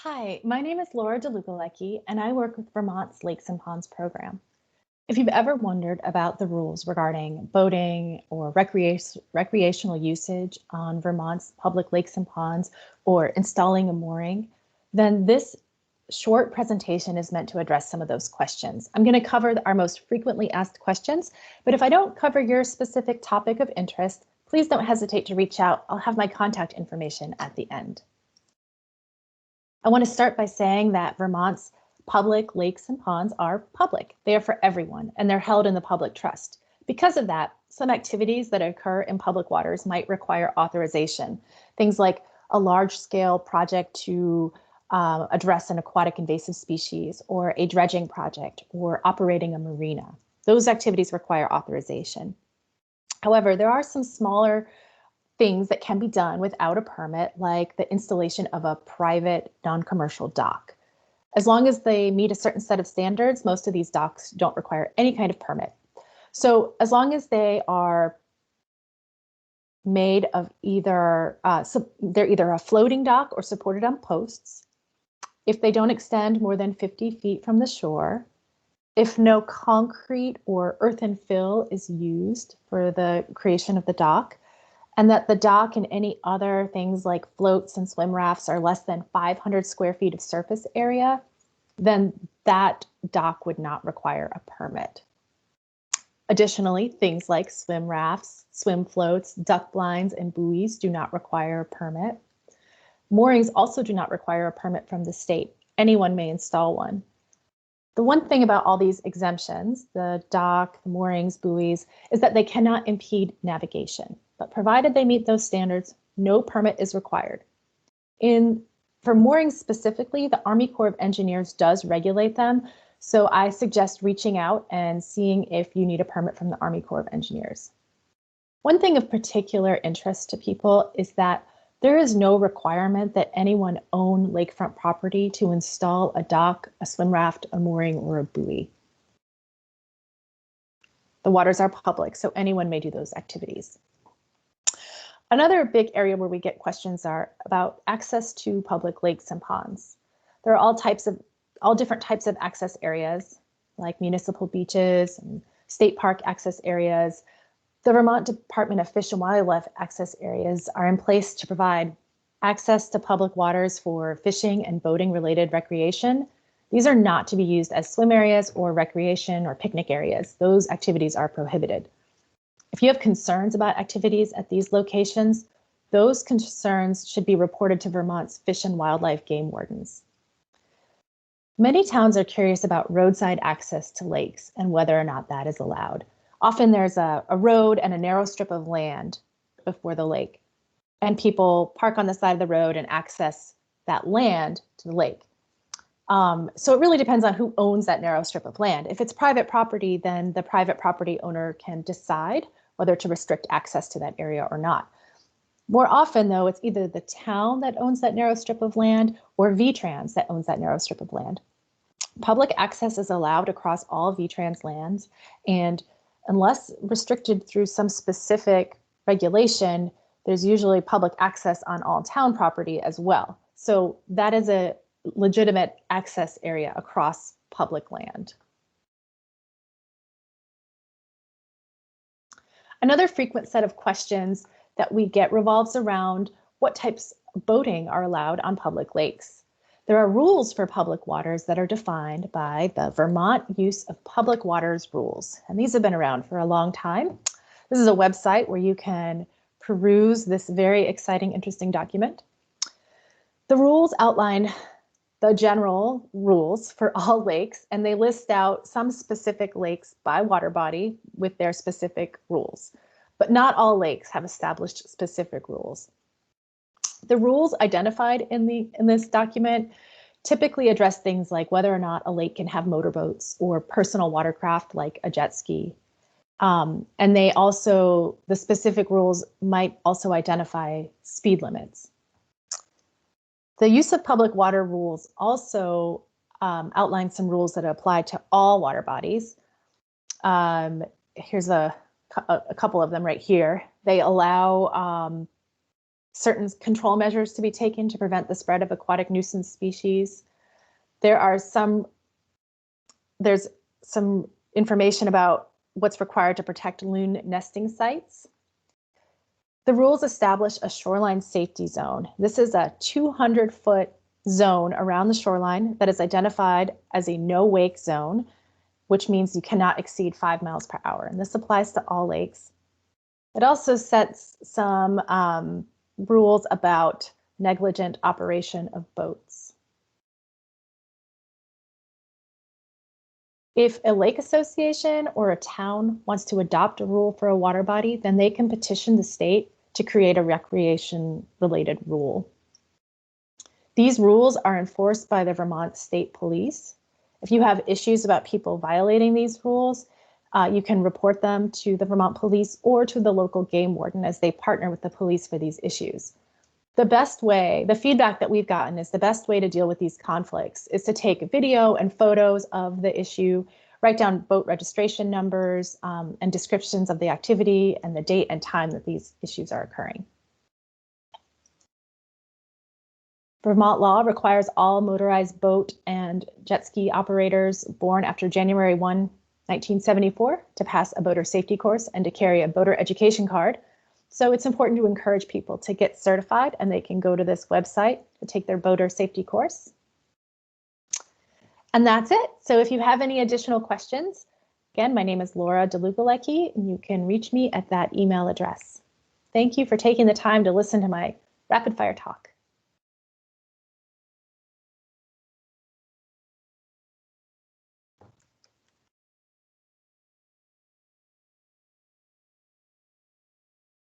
Hi, my name is Laura Dlugolecki, and I work with Vermont's Lakes and Ponds program. If you've ever wondered about the rules regarding boating or recreational usage on Vermont's public lakes and ponds or installing a mooring, then this short presentation is meant to address some of those questions. I'm going to cover our most frequently asked questions, but if I don't cover your specific topic of interest, please don't hesitate to reach out. I'll have my contact information at the end. I want to start by saying that Vermont's public lakes and ponds are public. They are for everyone, and they're held in the public trust. Because of that, some activities that occur in public waters might require authorization. Things like a large-scale project to address an aquatic invasive species, or a dredging project, or operating a marina. Those activities require authorization. However, there are some smaller things that can be done without a permit, like the installation of a private non-commercial dock. As long as they meet a certain set of standards, most of these docks don't require any kind of permit. So as long as they are made of they're either a floating dock or supported on posts, if they don't extend more than 50 feet from the shore, if no concrete or earthen fill is used for the creation of the dock, and that the dock and any other things like floats and swim rafts are less than 500 square feet of surface area, then that dock would not require a permit. Additionally, things like swim rafts, swim floats, duck blinds, and buoys do not require a permit. Moorings also do not require a permit from the state. Anyone may install one. The one thing about all these exemptions, the dock, the moorings, buoys, is that they cannot impede navigation. But provided they meet those standards, no permit is required. For moorings specifically, the Army Corps of Engineers does regulate them, so I suggest reaching out and seeing if you need a permit from the Army Corps of Engineers. One thing of particular interest to people is that there is no requirement that anyone own lakefront property to install a dock, a swim raft, a mooring, or a buoy. The waters are public, so anyone may do those activities. Another big area where we get questions are about access to public lakes and ponds. There are all different types of access areas, like municipal beaches and state park access areas. The Vermont Department of Fish and Wildlife access areas are in place to provide access to public waters for fishing and boating related recreation. These are not to be used as swim areas or recreation or picnic areas. Those activities are prohibited. If you have concerns about activities at these locations, those concerns should be reported to Vermont's Fish and Wildlife game wardens. Many towns are curious about roadside access to lakes and whether or not that is allowed. Often there's a road and a narrow strip of land before the lake, and people park on the side of the road and access that land to the lake. So it really depends on who owns that narrow strip of land. If it's private property, then the private property owner can decide whether to restrict access to that area or not. More often, though, it's either the town that owns that narrow strip of land or VTrans that owns that narrow strip of land. Public access is allowed across all VTrans lands, and unless restricted through some specific regulation, there's usually public access on all town property as well. So that is a legitimate access area across public land. Another frequent set of questions that we get revolves around what types of boating are allowed on public lakes. There are rules for public waters that are defined by the Vermont Use of Public Waters Rules, and these have been around for a long time. This is a website where you can peruse this very exciting, interesting document. The rules outline the general rules for all lakes, and they list out some specific lakes by water body with their specific rules. But not all lakes have established specific rules. The rules identified in this document typically address things like whether or not a lake can have motorboats or personal watercraft like a jet ski. And the specific rules might also identify speed limits. The use of public water rules also outline some rules that apply to all water bodies. Here's a couple of them right here. They allow certain control measures to be taken to prevent the spread of aquatic nuisance species. There's some information about what's required to protect loon nesting sites. The rules establish a shoreline safety zone. This is a 200-foot zone around the shoreline that is identified as a no-wake zone, which means you cannot exceed 5 miles per hour. And this applies to all lakes. It also sets some rules about negligent operation of boats. If a lake association or a town wants to adopt a rule for a water body, then they can petition the state to create a recreation-related rule. These rules are enforced by the Vermont State Police. If you have issues about people violating these rules, you can report them to the Vermont Police or to the local game warden as they partner with the police for these issues. The feedback that we've gotten is the best way to deal with these conflicts is to take video and photos of the issue, write down boat registration numbers and descriptions of the activity and the date and time that these issues are occurring. Vermont law requires all motorized boat and jet ski operators born after January 1, 1974 to pass a boater safety course and to carry a boater education card. So it's important to encourage people to get certified, and they can go to this website to take their boater safety course. And that's it. So if you have any additional questions, again, my name is Laura Dlugolecki, and you can reach me at that email address. Thank you for taking the time to listen to my rapid fire talk.